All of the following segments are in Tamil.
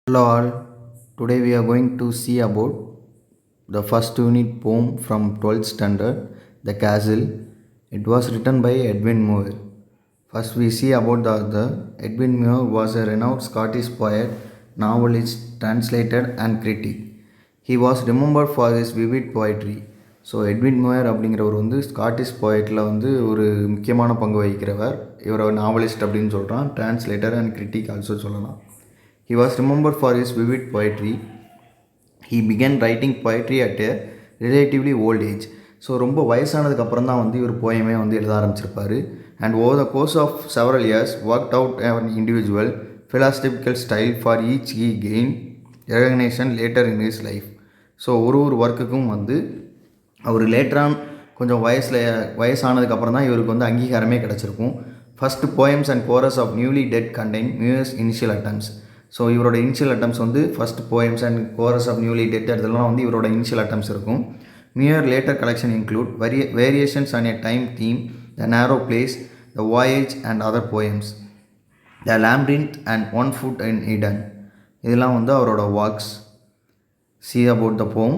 Hello all. Today we are going to see about the first unit poem from 12th standard, The Castle. It was written by Edwin Moore. First we see about the author. Edwin Moore was a renowned Scottish poet, novelist, translator and critic. He was remembered for his vivid poetry. So Edwin Moir அப்படிங்கிறவர் வந்து ஸ்காட்டிஷ் போயட்டில் வந்து ஒரு முக்கியமான பங்கு வகிக்கிறவர். இவரை நாவலிஸ்ட் அப்படின்னு சொல்கிறான், டிரான்ஸ்லேட்டர் அண்ட் கிரிட்டிக் ஆல்சோ சொல்லலாம். He was remembered for his vivid poetry. He began writing poetry at a relatively old age. So ரொம்ப வயசானதுக்கப்புறம் தான் வந்து இவர் போயமே வந்து எழுத ஆரம்பிச்சிருப்பார். And over the course of several years worked out an individual philosophical style for each he gained recognition later in his life. So ஒரு ஒர்க்குக்கும் வந்து அவர் லேட்டரான் கொஞ்சம் வயசானதுக்கப்புறம் தான் இவருக்கு வந்து அங்கீகாரமே கிடச்சிருக்கும். First poems and chorus of newly dead contain Muir's initial attempts. So இவரோட இனிஷியல் அட்டம்ஸ் வந்து first poems and chorus of newly dead இதெல்லாம் வந்து இவரோட இனிஷியல் அட்டம்ஸ் இருக்கும். Muir's later collection include variations on a time theme, the narrow place, the voyage and other poems, the labyrinth and one foot in Eden. இதெல்லாம் வந்து அவரோட ஒர்க்ஸ். See about the poem.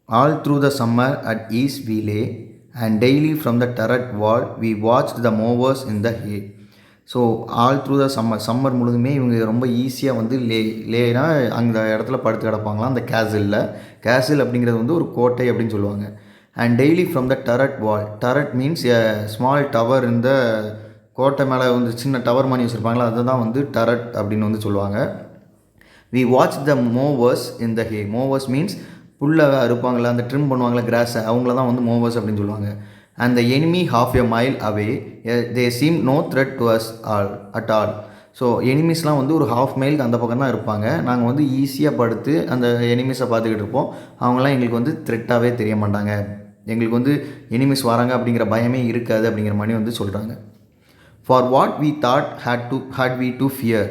All through the summer at ease we lay, and daily from the turret wall we watched the movers in the hay. So all through the summer முழுதுமே இவங்க ரொம்ப ஈஸியாக வந்து லேனா அந்த இடத்துல படுத்து கிடப்பாங்களாம் அந்த கேசில் அப்படிங்கிறது வந்து ஒரு கோட்டை அப்படின்னு சொல்லுவாங்க. And daily from the turret wall, turret means a small tower இந்த கோட்டை மேலே வந்து சின்ன டவர் மணி வச்சுருப்பாங்களா, அதுதான் வந்து டரட் அப்படின்னு வந்து சொல்லுவாங்க. We watch the mowers in the hay. Mowers means புல்லை அறுப்பாங்களா, அந்த ட்ரிம் பண்ணுவாங்களா கிராஸை, அவங்கள தான் வந்து மூவர்ஸ் அப்படின்னு சொல்லுவாங்க. And the enemy half a mile away, they seem no threat to us at all. So எனிமீஸ்லாம் வந்து ஒரு ஹாஃப் மைலுக்கு அந்த பக்கம் தான் இருப்பாங்க. நாங்கள் வந்து ஈஸியாக படுத்து அந்த எனிமீஸை பார்த்துக்கிட்டு இருப்போம். அவங்களாம் எங்களுக்கு வந்து த்ரெட்டாகவே தெரிய மாட்டாங்க. எங்களுக்கு வந்து எனிமீஸ் வராங்க அப்படிங்கிற பயமே இருக்காது அப்படிங்கிற மாதிரி வந்து சொல்கிறாங்க. For what we thought had we to fear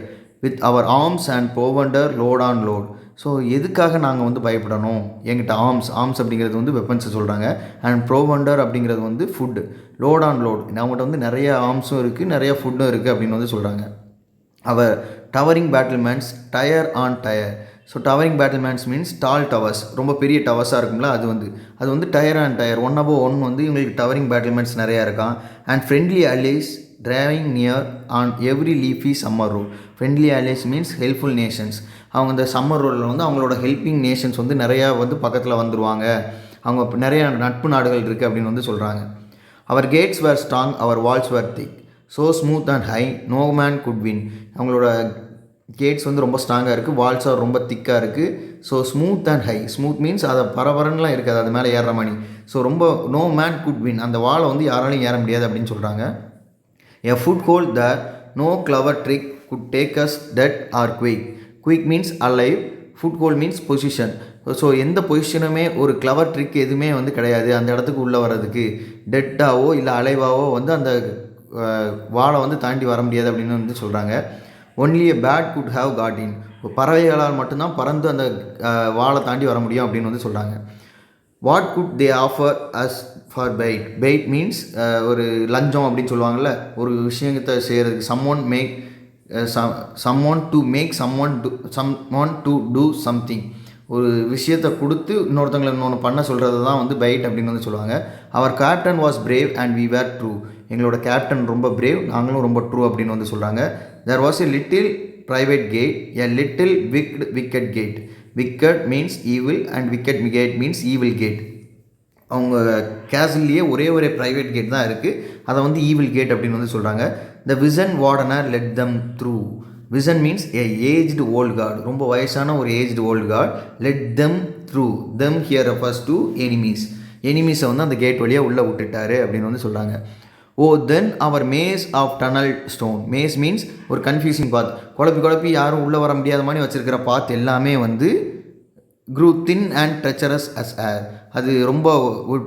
with our arms and provender load on load. So எதுக்காக நாங்கள் வந்து பயப்படணும்? எங்கிட்ட ஆர்ம்ஸ் அப்படிங்கிறது வந்து வெப்பன்ஸை சொல்கிறாங்க. அண்ட் ப்ரோவண்டர் அப்படிங்கிறது வந்து ஃபுட்டு. லோட் ஆன் லோட், நம்மகிட்ட வந்து நிறைய ஆர்ம்ஸும் இருக்குது, நிறைய ஃபுட்டும் இருக்குது அப்படின்னு வந்து சொல்கிறாங்க. Our towering battlements tier on tier. So towering battlements means tall towers, ரொம்ப பெரிய டவர்ஸாக இருக்கும்ல, அது வந்து tier on tier, one above one வந்து இவங்களுக்கு டவரிங் பேட்டில்மேன்ஸ் நிறையா இருக்கான். And friendly allies driving near on every leafy summer road. Friendly allies means helpful nations. அவங்க இந்த சம்மர் ரோடில் வந்து அவங்களோட ஹெல்ப்பிங் நேஷன்ஸ் வந்து நிறையா வந்து பக்கத்தில் வந்துடுவாங்க. அவங்க நிறைய நட்பு நாடுகள் இருக்குது அப்படின்னு வந்து சொல்கிறாங்க. Our gates were strong, our walls were thick, so smooth and high, no man could win. அவங்களோட கேட்ஸ் வந்து ரொம்ப ஸ்ட்ராங்காக இருக்குது, வால்ஸ் ரொம்ப திக்காக இருக்குது. So smooth and high, smooth means அதை பரபரன்லாம் இருக்காது, அது மேலே ஏறுற மணி. ஸோ ரொம்ப நோ மேன் குட் வின், அந்த வாலை வந்து யாராலையும் ஏற முடியாது அப்படின்னு சொல்கிறாங்க. A foothold that no clever trick could take us dead or quick. Quick means alive, foothold means position. So எந்த பொசிஷனுமே ஒரு கிளவர் ட்ரிக் எதுவுமே வந்து கிடையாது அந்த இடத்துக்கு உள்ளே வர்றதுக்கு. டெட்டாவோ இல்லை அலைவாவோ வந்து அந்த வாழை வந்து தாண்டி வர முடியாது அப்படின்னு வந்து சொல்கிறாங்க. Only a bird could have got in. பறவைகளால் மட்டும்தான் பறந்து அந்த வாழை தாண்டி வர முடியும் அப்படின்னு வந்து சொல்கிறாங்க. What good they offer us for paid means ஒரு லஞ்சம் அப்படின்னு சொல்லுவாங்கள்ல, ஒரு விஷயத்தை செய்கிறதுக்கு. someone to do something. ஒரு விஷயத்தை கொடுத்து இன்னொருத்தங்களை இன்னொன்று பண்ண சொல்கிறது தான் வந்து பைட் அப்படின்னு வந்து சொல்லுவாங்க. Our captain was brave and we were true. எங்களோட கேப்டன் ரொம்ப பிரேவ், நாங்களும் ரொம்ப ட்ரூ அப்படின்னு வந்து சொல்கிறாங்க. There was a little private gate, a little wicked gate. Wicked means evil and wicked gate means evil gate. அவங்க கேசல்லையே ஒரே ப்ரைவேட் கேட் தான் இருக்குது, அதை வந்து ஈவில் கேட் அப்படின்னு வந்து சொல்கிறாங்க. The wizened warder let them through. Wizened means a aged old guard, ரொம்ப வயசான ஒரு aged old guard. Let them through, them here refers to எனிமீஸை வந்து அந்த கேட் வழியாக உள்ளே விட்டுட்டாரு அப்படின்னு வந்து சொல்கிறாங்க. Oh then our maze of tunnel stone. Maze means ஒரு கன்ஃபியூசிங் பாத், குழப்பி யாரும் உள்ளே வர முடியாத மாதிரி வச்சுருக்கிற பாத் எல்லாமே வந்து grew thin and treacherous as air. அது ரொம்ப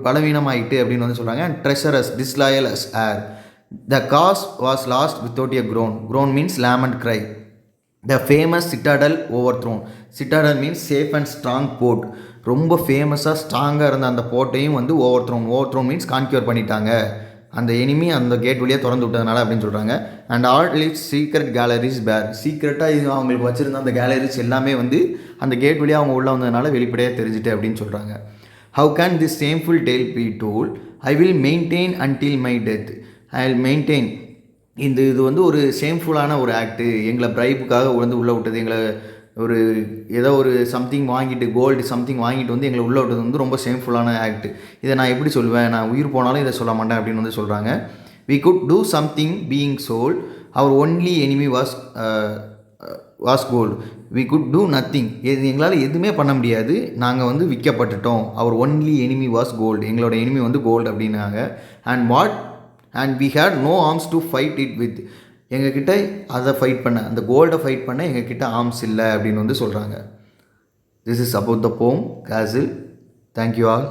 பலவீனமாயிட்டு அப்படின்னு வந்து சொல்கிறாங்க. And treacherous, disloyal as air. The cause was lost without a groan means lament cry. The famous citadel overthrown. Citadel means safe and strong port. ரொம்ப ஃபேமஸாக ஸ்ட்ராங்காக இருந்த அந்த போர்ட்டையும் வந்து ஓவர்த்ரோன் மீன்ஸ் கான்க்யூர் பண்ணிட்டாங்க அந்த எனிமி அந்த கேட் வழியாக திறந்து விட்டதுனால அப்படின்னு சொல்கிறாங்க. And all it's secret calories பேர், சீக்ரெட்டாக இது அவங்களுக்கு வச்சுருந்த அந்த கேலரிஸ் எல்லாமே வந்து அந்த கேட் வழியாக அவங்க உள்ளே வந்ததுனால வெளிப்படையாக தெரிஞ்சுட்டு அப்படின்னு சொல்கிறாங்க. How can this shameful tale be told, I will maintain until my death, I will maintain. இது வந்து ஒரு ஷேம்ஃபுல்லான ஒரு ஆக்ட்டு, எங்களை பிரைப்புக்காக வந்து உள்ளே விட்டது, எங்களை ஒரு ஏதோ ஒரு சம்திங் வாங்கிட்டு கோல்டு சம்திங் வாங்கிட்டு வந்து எங்களை உள்ளே விட்டது வந்து ரொம்ப ஷேம்ஃபுல்லான ஆக்ட். இதை நான் எப்படி சொல்லுவேன், நான் உயிர் போனாலும் இதை சொல்ல மாட்டேன் அப்படின்னு வந்து சொல்கிறாங்க. We could do something being sold, our only enemy was gold, we could do nothing, எங்களால் எதுவுமே பண்ண முடியாது, நாங்கள் வந்து விற்கப்பட்டுட்டோம், our only enemy was gold, எங்களோட எனிமி வந்து கோல்டு அப்படின்னாங்க. And we had no arms to fight it with, எங்ககிட்ட அதை ஃபைட் பண்ண, அந்த கோல்டை ஃபைட் பண்ண எங்ககிட்ட ஆர்ம்ஸ் இல்லை அப்படின்னு வந்து சொல்கிறாங்க. திஸ் இஸ் அபவுட் த போம் கேசில். Thank you all.